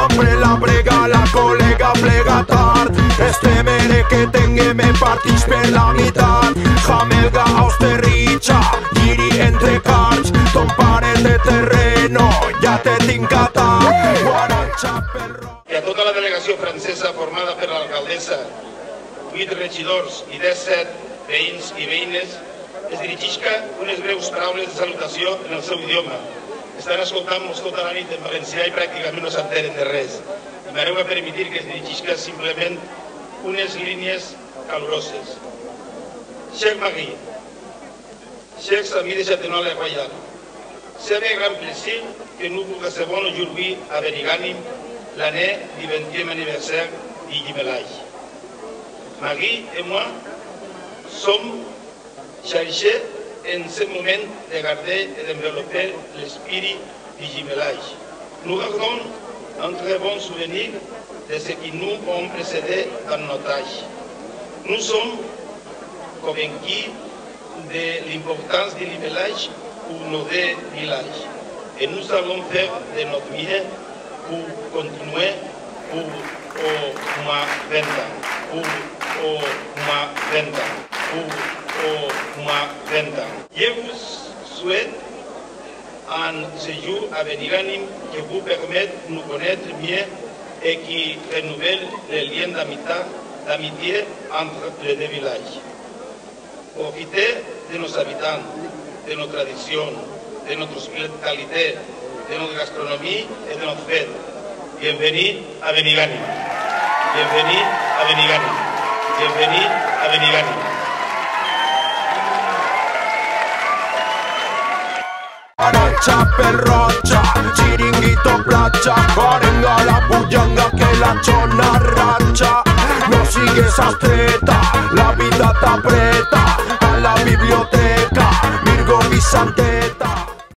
sempre la brega, la col·lega plega tard. Estemere que tinguem partits per la meitat. Jamelga austerritxa, giri entre cards. Ton pare de terreno, ja te tinc atat. Guaranxa pel roc. I a tota la delegació francesa formada per l'alcaldessa, 8 regidors i 17 veïns i veïnes, es dirigisca unes breus paraules de salutació en el seu idioma. Estan escoltant-nos tota la nit en valencià i pràcticament no s'entenen de res. I m'hareu a permetir que es dirigisca simplement unes línies caloroses. Cher Marie, chers amis de Châtenois Royal, c'est avec grand plaisir que nous vous recevons aujourd'hui à Benigànim l'année du 20e anniversaire du jumelage. Marie et moi sommes chargés en ce moment de garder et d'envelopper l'esprit du jumelage. Nous gardons un très bon souvenir de ce qui nous ont précédé dans notre âge. Nous sommes convaincus de l'importance du jumelage pour nos deux villages et nous allons faire de notre mieux pour continuer pour au moins 20 ans, pour au moins 20 ans, pour au moins 20 ans. Je vous souhaite un séjour à Benigànim qui vous permette de nous connaître mieux et qui renouvelle les liens d'amitié entre les deux villages. Profitez de nos habitants, de nos traditions, de notre hospitalité, de notre gastronomie et de notre fête. Bienvenue à Benigànim. Bienvenue à Benigànim. Bienvenue à Benigànim. Guaranxa pel rotxa, chiringuito platja, arenga la pujanga que la chona racha. No sigues estreta, la vida t'apreta, a la biblioteca, Virgo Vicente